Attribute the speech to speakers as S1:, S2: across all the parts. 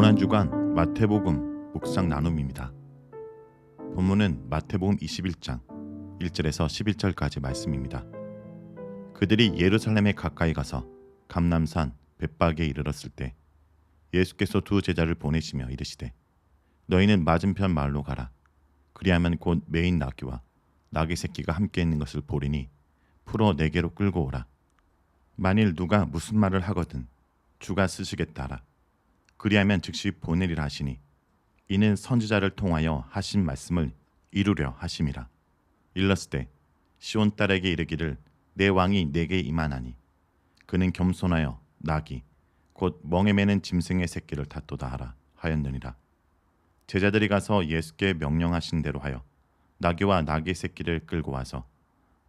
S1: 고난주간 마태복음 묵상 나눔입니다. 본문은 마태복음 21장 1절에서 11절까지 말씀입니다. 그들이 예루살렘에 가까이 가서 감람산 벳박에 이르렀을 때 예수께서 두 제자를 보내시며 이르시되 너희는 맞은편 마을로 가라. 그리하면 곧 매인 나귀와 나귀 새끼가 함께 있는 것을 보리니 풀어 내게로 끌고 오라. 만일 누가 무슨 말을 하거든 주가 쓰시겠다 하라. 그리하면 즉시 보내리라 하시니 이는 선지자를 통하여 하신 말씀을 이루려 하심이라. 일렀을 시온 딸에게 이르기를 내 왕이 내게 임하나니 그는 겸손하여 나귀 곧 멍에 매는 짐승의 새끼를 탔도다 하라 하였느니라. 제자들이 가서 예수께 명령하신 대로 하여 나귀와 나귀 새끼를 끌고 와서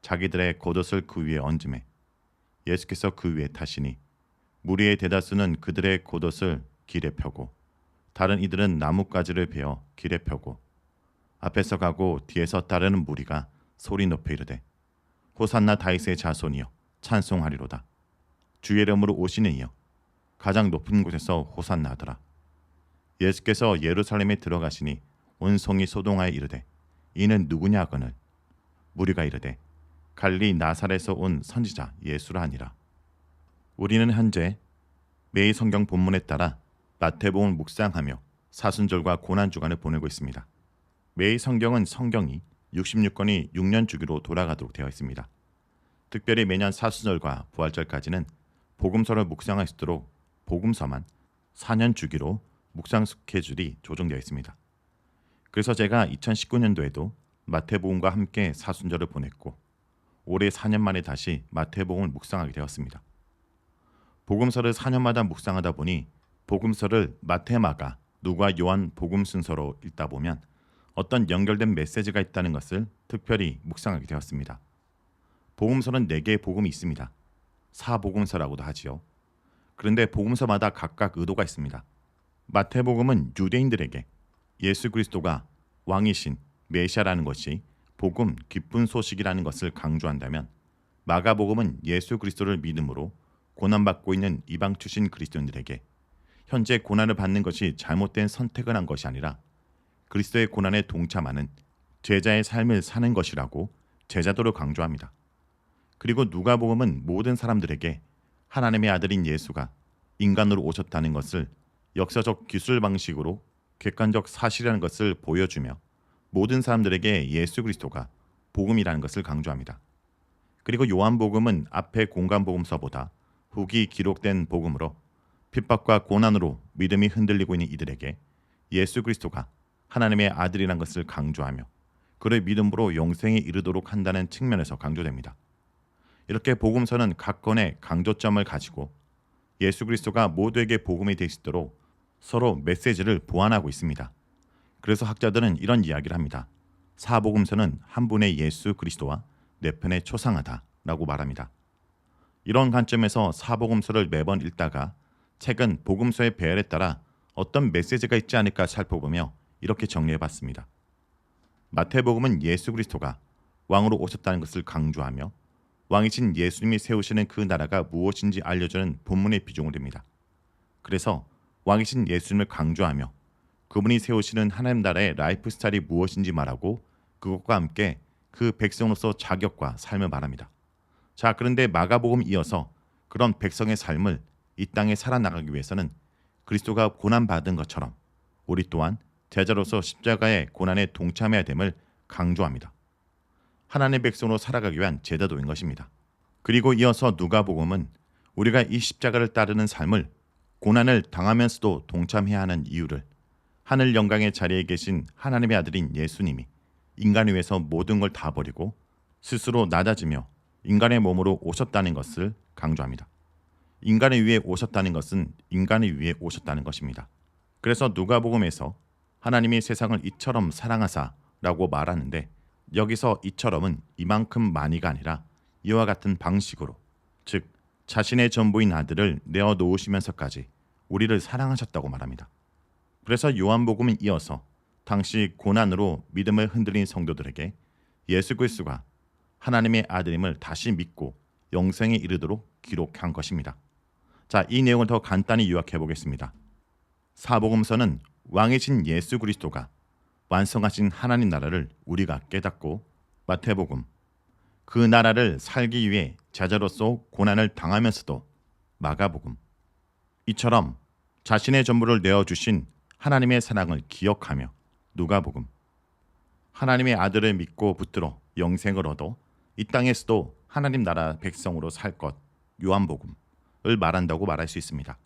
S1: 자기들의 겉옷을 그 위에 얹음에 예수께서 그 위에 타시니 무리의 대다수는 그들의 겉옷을 길에 펴고 다른 이들은 나뭇가지를 베어 길에 펴고 앞에서 가고 뒤에서 따르는 무리가 소리 높여 이르되 호산나 다윗의 자손이여 찬송하리로다. 주의 이름으로 오시는 이여 가장 높은 곳에서 호산나 하더라. 예수께서 예루살렘에 들어가시니 온 성이 소동하여 이르되 이는 누구냐 하거늘 무리가 이르되 갈리 나사렛에서 온 선지자 예수라 하니라. 우리는 현재 매일 성경 본문에 따라 마태복음을 묵상하며 사순절과 고난주간을 보내고 있습니다. 매일 성경은 성경이 66권이 6년 주기로 돌아가도록 되어 있습니다. 특별히 매년 사순절과 부활절까지는 복음서를 묵상할 수 있도록 복음서만 4년 주기로 묵상 스케줄이 조정되어 있습니다. 그래서 제가 2019년도에도 마태복음과 함께 사순절을 보냈고 올해 4년 만에 다시 마태복음을 묵상하게 되었습니다. 복음서를 4년마다 묵상하다 보니 복음서를 마태, 마가, 누가, 요한 복음 순서로 읽다 보면 어떤 연결된 메시지가 있다는 것을 특별히 묵상하게 되었습니다. 복음서는 4개의 복음이 있습니다. 사복음서라고도 하지요. 그런데 복음서마다 각각 의도가 있습니다. 마태복음은 유대인들에게 예수 그리스도가 왕이신 메시아라는 것이 복음, 기쁜 소식이라는 것을 강조한다면 마가복음은 예수 그리스도를 믿음으로 고난받고 있는 이방 출신 그리스도인들에게 현재 고난을 받는 것이 잘못된 선택을 한 것이 아니라 그리스도의 고난에 동참하는 제자의 삶을 사는 것이라고 제자도를 강조합니다. 그리고 누가복음은 모든 사람들에게 하나님의 아들인 예수가 인간으로 오셨다는 것을 역사적 기술 방식으로 객관적 사실이라는 것을 보여주며 모든 사람들에게 예수 그리스도가 복음이라는 것을 강조합니다. 그리고 요한복음은 앞의 공간복음서보다 후기 기록된 복음으로 핍박과 고난으로 믿음이 흔들리고 있는 이들에게 예수 그리스도가 하나님의 아들이라는 것을 강조하며 그를 믿음으로 영생에 이르도록 한다는 측면에서 강조됩니다. 이렇게 복음서는 각 건의 강조점을 가지고 예수 그리스도가 모두에게 복음이 될 수 있도록 서로 메시지를 보완하고 있습니다. 그래서 학자들은 이런 이야기를 합니다. 사복음서는 한 분의 예수 그리스도와 네 편의 초상하다라고 말합니다. 이런 관점에서 사복음서를 매번 읽다가 책은 복음서의 배열에 따라 어떤 메시지가 있지 않을까 살펴보며 이렇게 정리해봤습니다. 마태복음은 예수 그리스도가 왕으로 오셨다는 것을 강조하며 왕이신 예수님이 세우시는 그 나라가 무엇인지 알려주는 본문의 비중을 둡니다. 그래서 왕이신 예수님을 강조하며 그분이 세우시는 하나님 나라의 라이프 스타일이 무엇인지 말하고 그것과 함께 그 백성으로서 자격과 삶을 말합니다. 자, 그런데 마가복음 이어서 그런 백성의 삶을 이 땅에 살아나가기 위해서는 그리스도가 고난받은 것처럼 우리 또한 제자로서 십자가의 고난에 동참해야 됨을 강조합니다. 하나님의 백성으로 살아가기 위한 제자도인 것입니다. 그리고 이어서 누가복음은 우리가 이 십자가를 따르는 삶을 고난을 당하면서도 동참해야 하는 이유를 하늘 영광의 자리에 계신 하나님의 아들인 예수님이 인간을 위해서 모든 걸 다 버리고 스스로 낮아지며 인간의 몸으로 오셨다는 것을 강조합니다. 인간을 위해 오셨다는 것은 인간을 위해 오셨다는 것입니다. 그래서 누가복음에서 하나님이 세상을 이처럼 사랑하사라고 말하는데 여기서 이처럼은 이만큼 많이가 아니라 이와 같은 방식으로 즉 자신의 전부인 아들을 내어놓으시면서까지 우리를 사랑하셨다고 말합니다. 그래서 요한복음은 이어서 당시 고난으로 믿음을 흔들린 성도들에게 예수 그리스도가 하나님의 아들임을 다시 믿고 영생에 이르도록 기록한 것입니다. 자, 이 내용을 더 간단히 요약해 보겠습니다. 사복음서는 왕이신 예수 그리스도가 완성하신 하나님 나라를 우리가 깨닫고, 마태복음 그 나라를 살기 위해 제자로서 고난을 당하면서도, 마가복음 이처럼 자신의 전부를 내어주신 하나님의 사랑을 기억하며, 누가복음 하나님의 아들을 믿고 붙들어 영생을 얻어 이 땅에서도 하나님 나라 백성으로 살 것, 요한복음을 말한다고 말할 수 있습니다.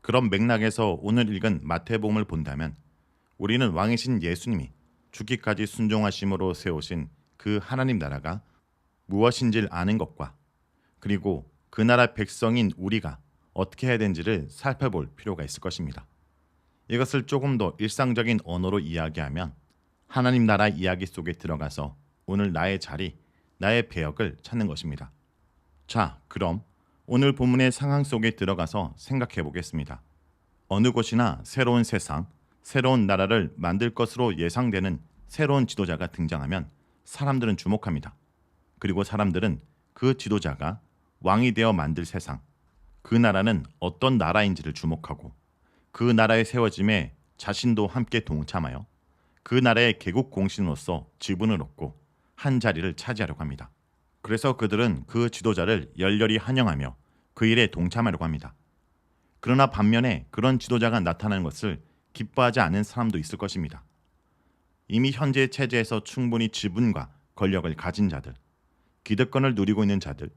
S1: 그런 맥락에서 오늘 읽은 마태복음을 본다면 우리는 왕이신 예수님이 죽기까지 순종하심으로 세우신 그 하나님 나라가 무엇인지를 아는 것과, 그리고 그 나라 백성인 우리가 어떻게 해야 되는지를 살펴볼 필요가 있을 것입니다. 이것을 조금 더 일상적인 언어로 이야기하면 하나님 나라 이야기 속에 들어가서 오늘 나의 자리, 나의 배역을 찾는 것입니다. 자, 그럼 오늘 본문의 상황 속에 들어가서 생각해 보겠습니다. 어느 곳이나 새로운 세상, 새로운 나라를 만들 것으로 예상되는 새로운 지도자가 등장하면 사람들은 주목합니다. 그리고 사람들은 그 지도자가 왕이 되어 만들 세상, 그 나라는 어떤 나라인지를 주목하고, 그 나라의 세워짐에 자신도 함께 동참하여 그 나라의 개국 공신으로서 지분을 얻고 한 자리를 차지하려고 합니다. 그래서 그들은 그 지도자를 열렬히 환영하며 그 일에 동참하려고 합니다. 그러나 반면에 그런 지도자가 나타나는 것을 기뻐하지 않은 사람도 있을 것입니다. 이미 현재 체제에서 충분히 지분과 권력을 가진 자들, 기득권을 누리고 있는 자들,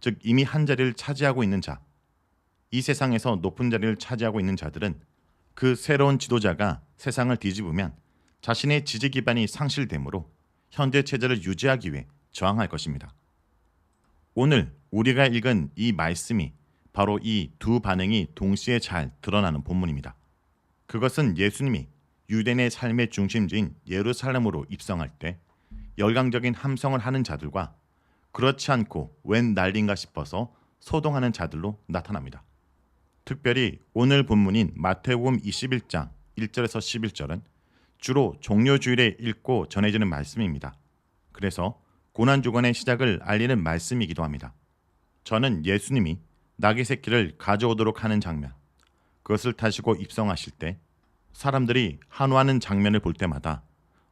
S1: 즉 이미 한 자리를 차지하고 있는 자, 이 세상에서 높은 자리를 차지하고 있는 자들은 그 새로운 지도자가 세상을 뒤집으면 자신의 지지 기반이 상실되므로 현재 체제를 유지하기 위해 저항할 것입니다. 오늘 우리가 읽은 이 말씀이 바로 이 두 반응이 동시에 잘 드러나는 본문입니다. 그것은 예수님이 유대인의 삶의 중심지인 예루살렘으로 입성할 때 열광적인 함성을 하는 자들과 그렇지 않고 웬 난린가 싶어서 소동하는 자들로 나타납니다. 특별히 오늘 본문인 마태복음 21장 1절에서 11절은 주로 종료주일에 읽고 전해지는 말씀입니다. 그래서 고난주간의 시작을 알리는 말씀이기도 합니다. 저는 예수님이 나귀 새끼를 가져오도록 하는 장면, 그것을 타시고 입성하실 때 사람들이 한호하는 장면을 볼 때마다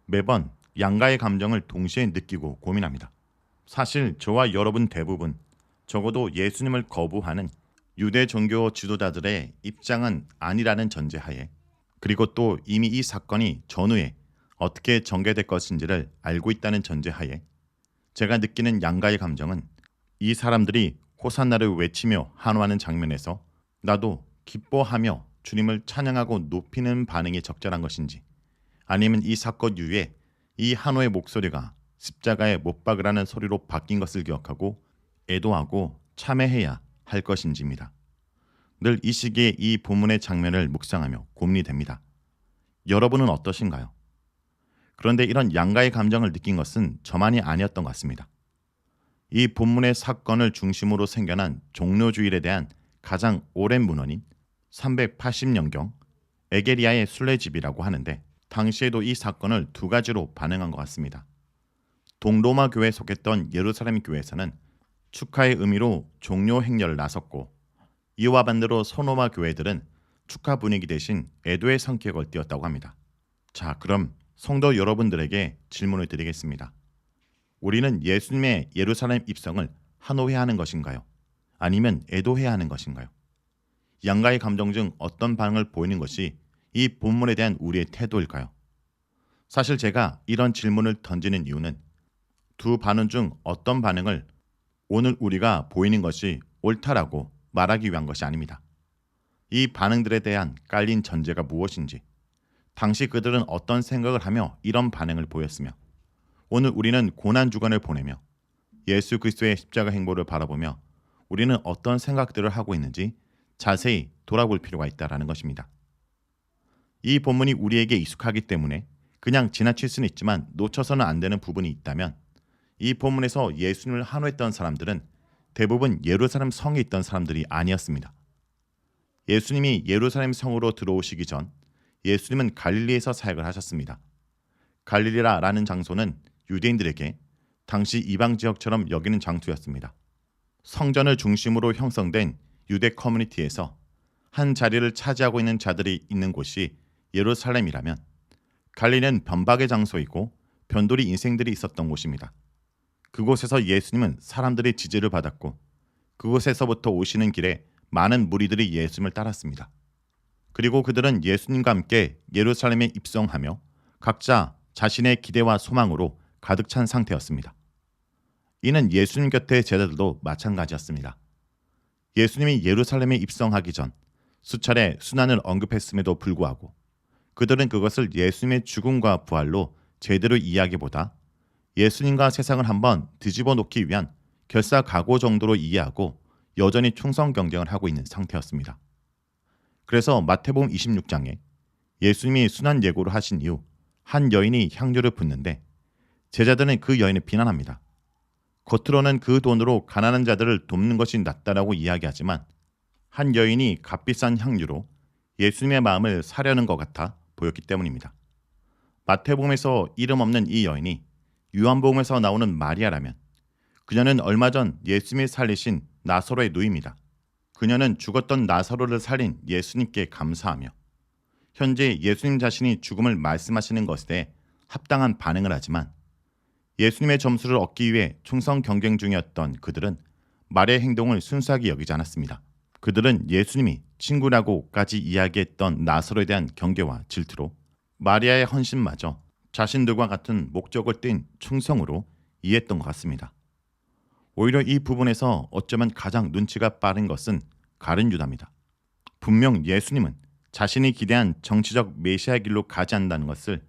S1: 매번 양가의 감정을 동시에 느끼고 고민합니다. 사실 저와 여러분 대부분 적어도 예수님을 거부하는 유대 종교 지도자들의 입장은 아니라는 전제하에, 그리고 또 이미 이 사건이 전후에 어떻게 전개될 것인지를 알고 있다는 전제하에 제가 느끼는 양가의 감정은 이 사람들이 호산나를 외치며 한호하는 장면에서 나도 기뻐하며 주님을 찬양하고 높이는 반응이 적절한 것인지, 아니면 이 사건 이후에 이 한호의 목소리가 십자가에 못 박으라는 소리로 바뀐 것을 기억하고 애도하고 참회해야 할 것인지입니다. 늘 이 시기에 이 본문의 장면을 묵상하며 고민이 됩니다. 여러분은 어떠신가요? 그런데 이런 양가의 감정을 느낀 것은 저만이 아니었던 것 같습니다. 이 본문의 사건을 중심으로 생겨난 종료주일에 대한 가장 오랜 문헌인 380년경 에게리아의 순례집이라고 하는데, 당시에도 이 사건을 두 가지로 반응한 것 같습니다. 동로마 교회에 속했던 예루살렘 교회에서는 축하의 의미로 종료 행렬을 나섰고, 이와 반대로 소노마 교회들은 축하 분위기 대신 애도의 성격을 띄었다고 합니다. 자, 그럼 성도 여러분들에게 질문을 드리겠습니다. 우리는 예수님의 예루살렘 입성을 한호해야 하는 것인가요? 아니면 애도해야 하는 것인가요? 양가의 감정 중 어떤 반응을 보이는 것이 이 본문에 대한 우리의 태도일까요? 사실 제가 이런 질문을 던지는 이유는 두 반응 중 어떤 반응을 오늘 우리가 보이는 것이 옳다라고 말하기 위한 것이 아닙니다. 이 반응들에 대한 깔린 전제가 무엇인지, 당시 그들은 어떤 생각을 하며 이런 반응을 보였으며, 오늘 우리는 고난주간을 보내며 예수 그리스도의 십자가 행보를 바라보며 우리는 어떤 생각들을 하고 있는지 자세히 돌아볼 필요가 있다는 것입니다. 이 본문이 우리에게 익숙하기 때문에 그냥 지나칠 수는 있지만 놓쳐서는 안 되는 부분이 있다면, 이 본문에서 예수님을 한호했던 사람들은 대부분 예루살렘 성에 있던 사람들이 아니었습니다. 예수님이 예루살렘 성으로 들어오시기 전 예수님은 갈릴리에서 사역을 하셨습니다. 갈릴리라라는 장소는 유대인들에게 당시 이방 지역처럼 여기는 장소였습니다. 성전을 중심으로 형성된 유대 커뮤니티에서 한 자리를 차지하고 있는 자들이 있는 곳이 예루살렘이라면 갈릴리는 변박의 장소이고 변돌이 인생들이 있었던 곳입니다. 그곳에서 예수님은 사람들의 지지를 받았고 그곳에서부터 오시는 길에 많은 무리들이 예수님을 따랐습니다. 그리고 그들은 예수님과 함께 예루살렘에 입성하며 각자 자신의 기대와 소망으로 가득 찬 상태였습니다. 이는 예수님 곁의 제자들도 마찬가지였습니다. 예수님이 예루살렘에 입성하기 전 수차례 순환을 언급했음에도 불구하고 그들은 그것을 예수님의 죽음과 부활로 제대로 이해하기보다 예수님과 세상을 한번 뒤집어 놓기 위한 결사각오 정도로 이해하고 여전히 충성 경쟁을 하고 있는 상태였습니다. 그래서 마태복음 26장에 예수님이 순환 예고를 하신 이후 한 여인이 향료를 붓는데 제자들은 그 여인을 비난합니다. 겉으로는 그 돈으로 가난한 자들을 돕는 것이 낫다라고 이야기하지만 한 여인이 값비싼 향유로 예수님의 마음을 사려는 것 같아 보였기 때문입니다. 마태복음에서 이름 없는 이 여인이 요한복음에서 나오는 마리아라면 그녀는 얼마 전 예수님이 살리신 나사로의 누이입니다. 그녀는 죽었던 나사로를 살린 예수님께 감사하며 현재 예수님 자신이 죽음을 말씀하시는 것에 대해 합당한 반응을 하지만 예수님의 점수를 얻기 위해 충성 경쟁 중이었던 그들은 마리아의 행동을 순수하게 여기지 않았습니다. 그들은 예수님이 친구라고까지 이야기했던 나사로에 대한 경계와 질투로 마리아의 헌신마저 자신들과 같은 목적을 띤 충성으로 이해했던 것 같습니다. 오히려 이 부분에서 어쩌면 가장 눈치가 빠른 것은 가룟 유다입니다. 분명 예수님은 자신이 기대한 정치적 메시아 길로 가지 않는다는 것을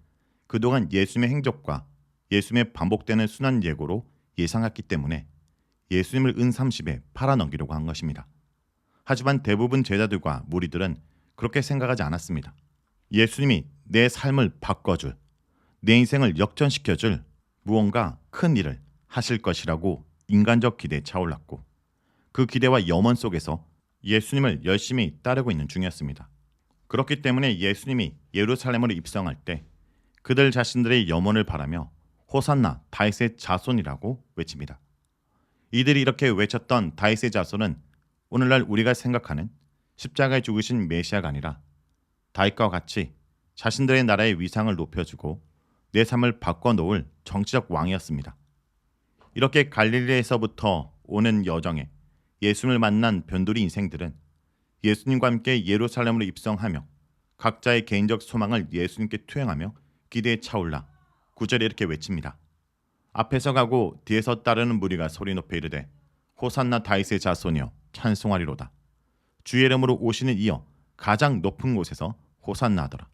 S1: 그동안 예수님의 행적과 예수님의 반복되는 순환 예고로 예상했기 때문에 예수님을 은30에 팔아넘기려고 한 것입니다. 하지만 대부분 제자들과 무리들은 그렇게 생각하지 않았습니다. 예수님이 내 삶을 바꿔줄, 내 인생을 역전시켜줄 무언가 큰 일을 하실 것이라고 인간적 기대에 차올랐고 그 기대와 염원 속에서 예수님을 열심히 따르고 있는 중이었습니다. 그렇기 때문에 예수님이 예루살렘으로 입성할 때 그들 자신들의 염원을 바라며 호산나 다윗의 자손이라고 외칩니다. 이들이 이렇게 외쳤던 다윗의 자손은 오늘날 우리가 생각하는 십자가에 죽으신 메시아가 아니라 다윗과 같이 자신들의 나라의 위상을 높여주고 내 삶을 바꿔놓을 정치적 왕이었습니다. 이렇게 갈릴리에서부터 오는 여정에 예수님을 만난 변두리 인생들은 예수님과 함께 예루살렘으로 입성하며 각자의 개인적 소망을 예수님께 투영하며 기대에 차올라 9절에 이렇게 외칩니다. 앞에서 가고 뒤에서 따르는 무리가 소리 높여 이르되 호산나 다윗의 자손이여 찬송하리로다. 주의 이름으로 오시는 이여 가장 높은 곳에서 호산나 하더라.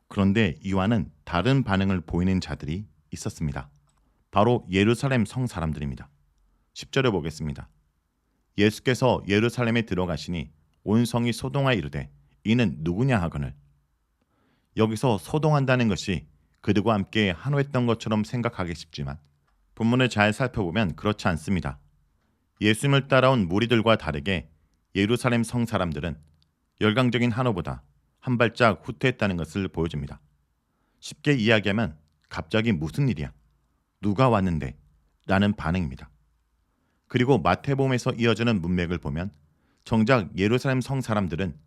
S1: 그런데 이와는 다른 반응을 보이는 자들이 있었습니다. 바로 예루살렘 성 사람들입니다. 10절을 보겠습니다. 예수께서 예루살렘에 들어가시니 온 성이 소동하여 이르되 이는 누구냐 하거늘. 여기서 소동한다는 것이 그들과 함께 한호했던 것처럼 생각하기 쉽지만 본문을 잘 살펴보면 그렇지 않습니다. 예수님을 따라온 무리들과 다르게 예루살렘 성 사람들은 열광적인 한호보다 한 발짝 후퇴했다는 것을 보여줍니다. 쉽게 이야기하면 갑자기 무슨 일이야? 누가 왔는데? 라는 반응입니다. 그리고 마태복음에서 이어지는 문맥을 보면 정작 예루살렘 성 사람들은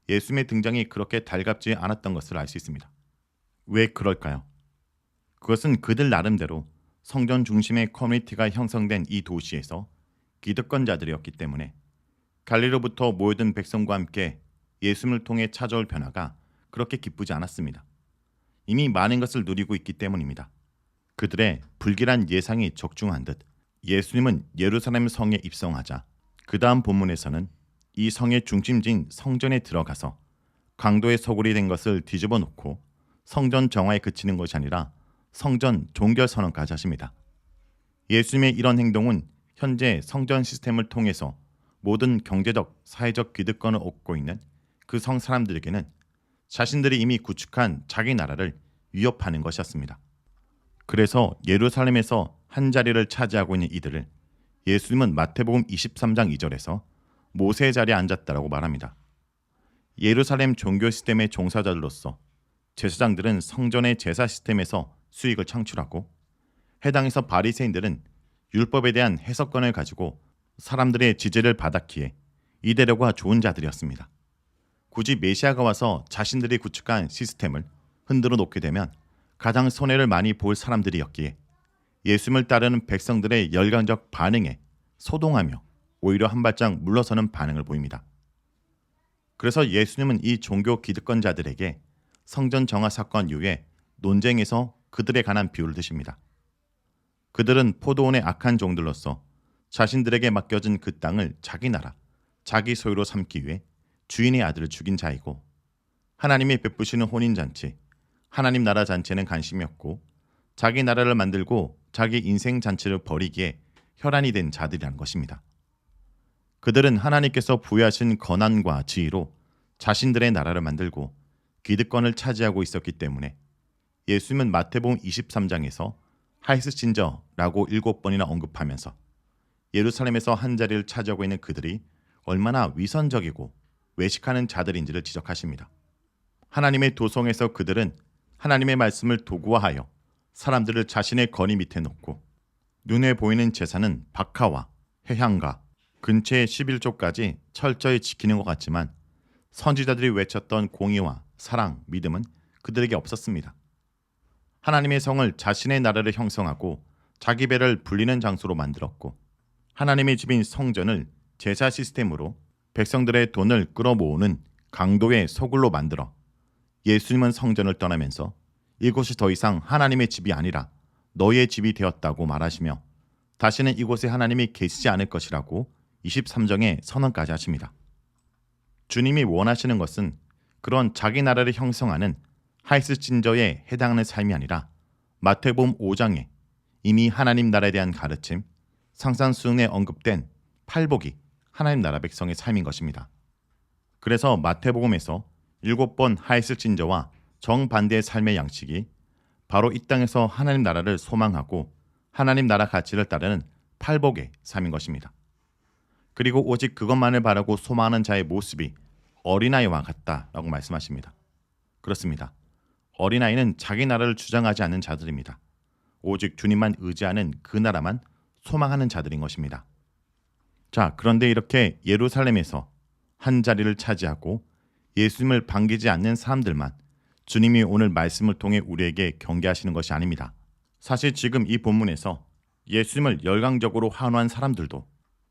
S1: 예수님의 등장이 그렇게 달갑지 않았던 것을 알 수 있습니다. 왜 그럴까요? 그것은 그들 나름대로 성전 중심의 커뮤니티가 형성된 이 도시에서 기득권자들이었기 때문에 갈릴리로부터 모여든 백성과 함께 예수님을 통해 찾아올 변화가 그렇게 기쁘지 않았습니다. 이미 많은 것을 누리고 있기 때문입니다. 그들의 불길한 예상이 적중한 듯 예수님은 예루살렘 성에 입성하자 그 다음 본문에서는 이 성의 중심지인 성전에 들어가서 강도의 소굴이 된 것을 뒤집어 놓고 성전 정화에 그치는 것이 아니라 성전 종결 선언까지 하십니다. 예수님의 이런 행동은 현재 성전 시스템을 통해서 모든 경제적, 사회적 기득권을 얻고 있는 그 성 사람들에게는 자신들이 이미 구축한 자기 나라를 위협하는 것이었습니다. 그래서 예루살렘에서 한 자리를 차지하고 있는 이들을 예수님은 마태복음 23장 2절에서 모세의 자리에 앉았다라고 말합니다. 예루살렘 종교 시스템의 종사자들로서 제사장들은 성전의 제사 시스템에서 수익을 창출하고 해당에서 바리새인들은 율법에 대한 해석권을 가지고 사람들의 지지를 받았기에 이대로가 좋은 자들이었습니다. 굳이 메시아가 와서 자신들이 구축한 시스템을 흔들어 놓게 되면 가장 손해를 많이 볼 사람들이었기에 예수님을 따르는 백성들의 열광적 반응에 소동하며 오히려 한 발짝 물러서는 반응을 보입니다. 그래서 예수님은 이 종교 기득권자들에게 성전 정화 사건 이후에 논쟁에서 그들에 관한 비유를 드십니다. 그들은 포도원의 악한 종들로서 자신들에게 맡겨진 그 땅을 자기 나라, 자기 소유로 삼기 위해 주인의 아들을 죽인 자이고, 하나님이 베푸시는 혼인잔치, 하나님 나라 잔치에는 관심이 없고 자기 나라를 만들고 자기 인생 잔치를 벌이기에 혈안이 된 자들이라는 것입니다. 그들은 하나님께서 부여하신 권한과 지위로 자신들의 나라를 만들고 기득권을 차지하고 있었기 때문에 예수님은 마태복음 23장에서 하이스친저라고 7번이나 언급하면서 예루살렘에서 한 자리를 차지하고 있는 그들이 얼마나 위선적이고 외식하는 자들인지를 지적하십니다. 하나님의 도성에서 그들은 하나님의 말씀을 도구화하여 사람들을 자신의 권위 밑에 놓고 눈에 보이는 제사는 박하와 해향과 근처의 11조까지 철저히 지키는 것 같지만 선지자들이 외쳤던 공의와 사랑, 믿음은 그들에게 없었습니다. 하나님의 성을 자신의 나라를 형성하고 자기 배를 불리는 장소로 만들었고 하나님의 집인 성전을 제사 시스템으로 백성들의 돈을 끌어모으는 강도의 소굴로 만들어 예수님은 성전을 떠나면서 이곳이 더 이상 하나님의 집이 아니라 너희의 집이 되었다고 말하시며 다시는 이곳에 하나님이 계시지 않을 것이라고 23장에 선언까지 하십니다. 주님이 원하시는 것은 그런 자기 나라를 형성하는 하이스친저에 해당하는 삶이 아니라 마태복음 5장에 이미 하나님 나라에 대한 가르침, 상산수훈에 언급된 팔복이 하나님 나라 백성의 삶인 것입니다. 그래서 마태복음에서 7번 하이스친저와 정반대의 삶의 양식이 바로 이 땅에서 하나님 나라를 소망하고 하나님 나라 가치를 따르는 팔복의 삶인 것입니다. 그리고 오직 그것만을 바라고 소망하는 자의 모습이 어린아이와 같다라고 말씀하십니다. 그렇습니다. 어린아이는 자기 나라를 주장하지 않는 자들입니다. 오직 주님만 의지하는 그 나라만 소망하는 자들인 것입니다. 자, 그런데 이렇게 예루살렘에서 한 자리를 차지하고 예수님을 반기지 않는 사람들만 주님이 오늘 말씀을 통해 우리에게 경계하시는 것이 아닙니다. 사실 지금 이 본문에서 예수님을 열광적으로 환호한 사람들도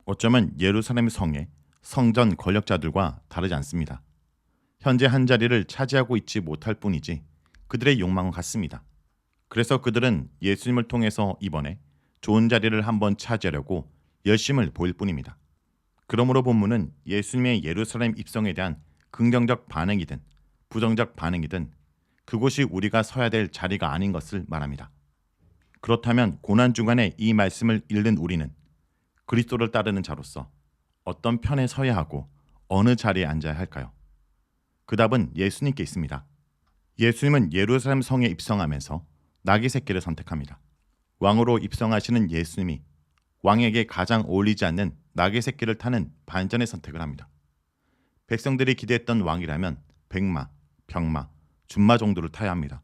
S1: 어쩌면 예루살렘 성의 성전 권력자들과 다르지 않습니다. 현재 한 자리를 차지하고 있지 못할 뿐이지 그들의 욕망은 같습니다. 그래서 그들은 예수님을 통해서 이번에 좋은 자리를 한번 차지하려고 열심을 보일 뿐입니다. 그러므로 본문은 예수님의 예루살렘 입성에 대한 긍정적 반응이든 부정적 반응이든 그곳이 우리가 서야 될 자리가 아닌 것을 말합니다. 그렇다면 고난 중간에 이 말씀을 읽는 우리는 그리스도를 따르는 자로서 어떤 편에 서야 하고 어느 자리에 앉아야 할까요? 그 답은 예수님께 있습니다. 예수님은 예루살렘 성에 입성하면서 나귀 새끼를 선택합니다. 왕으로 입성하시는 예수님이 왕에게 가장 어울리지 않는 나귀 새끼를 타는 반전의 선택을 합니다. 백성들이 기대했던 왕이라면 백마, 병마, 준마 정도를 타야 합니다.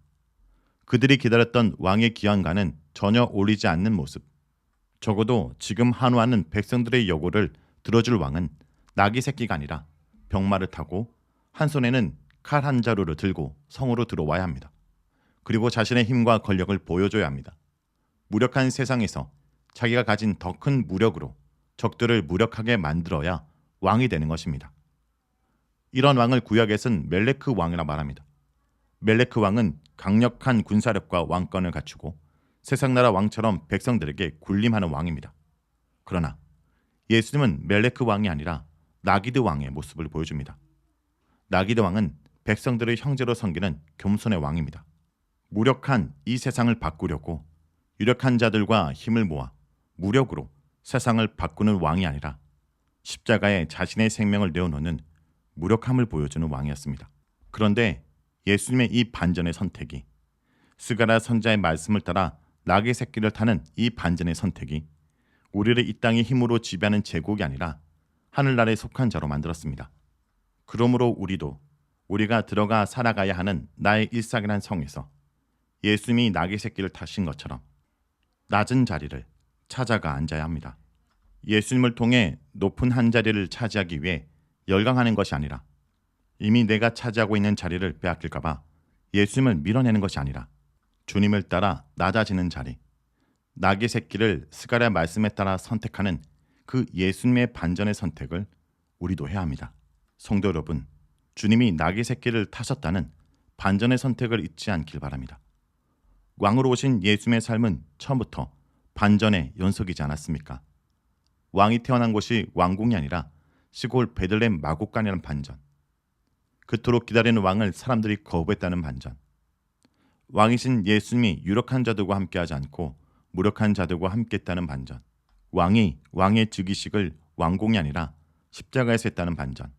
S1: 그들이 기다렸던 왕의 기왕과는 전혀 어울리지 않는 모습. 적어도 지금 한우하는 백성들의 요구를 들어줄 왕은 나귀 새끼가 아니라 병마를 타고 한 손에는 칼 한 자루를 들고 성으로 들어와야 합니다. 그리고 자신의 힘과 권력을 보여줘야 합니다. 무력한 세상에서 자기가 가진 더 큰 무력으로 적들을 무력하게 만들어야 왕이 되는 것입니다. 이런 왕을 구약에서는 멜레크 왕이라 말합니다. 멜레크 왕은 강력한 군사력과 왕권을 갖추고 세상나라 왕처럼 백성들에게 군림하는 왕입니다. 그러나 예수님은 멜레크 왕이 아니라 나기드 왕의 모습을 보여줍니다. 나기드 왕은 백성들의 형제로 섬기는 겸손의 왕입니다. 무력한 이 세상을 바꾸려고 유력한 자들과 힘을 모아 무력으로 세상을 바꾸는 왕이 아니라 십자가에 자신의 생명을 내어놓는 무력함을 보여주는 왕이었습니다. 그런데 예수님의 이 반전의 선택이 스가랴 선지자의 말씀을 따라 나귀 새끼를 타는 이 반전의 선택이 우리를 이 땅의 힘으로 지배하는 제국이 아니라 하늘나라에 속한 자로 만들었습니다. 그러므로 우리도 우리가 들어가 살아가야 하는 나의 일상이란 성에서 예수님이 나귀 새끼를 타신 것처럼 낮은 자리를 찾아가 앉아야 합니다. 예수님을 통해 높은 한 자리를 차지하기 위해 열광하는 것이 아니라 이미 내가 차지하고 있는 자리를 빼앗길까봐 예수님을 밀어내는 것이 아니라 주님을 따라 낮아지는 자리, 낙의 새끼를 스가랴 말씀에 따라 선택하는 그 예수님의 반전의 선택을 우리도 해야 합니다. 성도 여러분, 주님이 낙의 새끼를 타셨다는 반전의 선택을 잊지 않길 바랍니다. 왕으로 오신 예수님의 삶은 처음부터 반전의 연속이지 않았습니까? 왕이 태어난 곳이 왕궁이 아니라 시골 베들레헴 마곡간이라는 반전, 그토록 기다리는 왕을 사람들이 거부했다는 반전, 왕이신 예수님이 유력한 자들과 함께하지 않고 무력한 자들과 함께했다는 반전, 왕이 왕의 즉위식을 왕궁이 아니라 십자가에서 했다는 반전,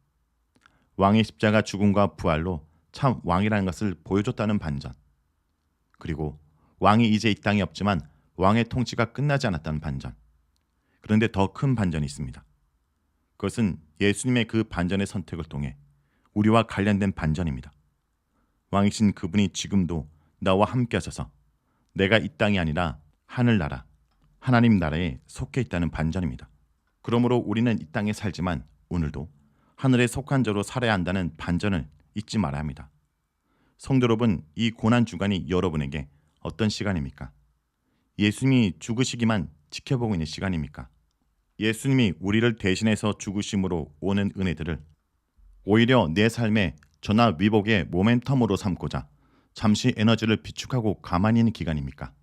S1: 왕의 십자가 죽음과 부활로 참 왕이라는 것을 보여줬다는 반전, 그리고 왕이 이제 이 땅에 없지만 왕의 통치가 끝나지 않았다는 반전. 그런데 더 큰 반전이 있습니다. 그것은 예수님의 그 반전의 선택을 통해 우리와 관련된 반전입니다. 왕이신 그분이 지금도 나와 함께 하셔서 내가 이 땅이 아니라 하늘나라, 하나님 나라에 속해 있다는 반전입니다. 그러므로 우리는 이 땅에 살지만 오늘도 하늘에 속한 자로 살아야 한다는 반전을 잊지 말아야 합니다. 성도 여러분, 이 고난주간이 여러분에게 어떤 시간입니까? 예수님이 죽으시기만 지켜보고 있는 시간입니까? 예수님이 우리를 대신해서 죽으심으로 오는 은혜들을 오히려 내 삶의 전화 위복의 모멘텀으로 삼고자 잠시 에너지를 비축하고 가만히 있는 기간입니까?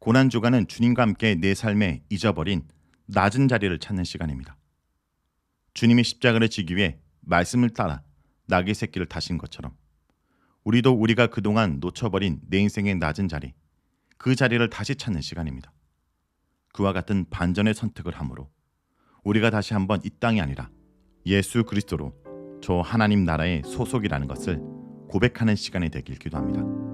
S1: 고난주간은 주님과 함께 내 삶에 잊어버린 낮은 자리를 찾는 시간입니다. 주님이 십자가를 지기 위해 말씀을 따라 낙의 새끼를 타신 것처럼 우리도 우리가 그동안 놓쳐버린 내 인생의 낮은 자리, 그 자리를 다시 찾는 시간입니다. 그와 같은 반전의 선택을 함으로 우리가 다시 한번 이 땅이 아니라 예수 그리스도로 저 하나님 나라의 소속이라는 것을 고백하는 시간이 되길 기도합니다.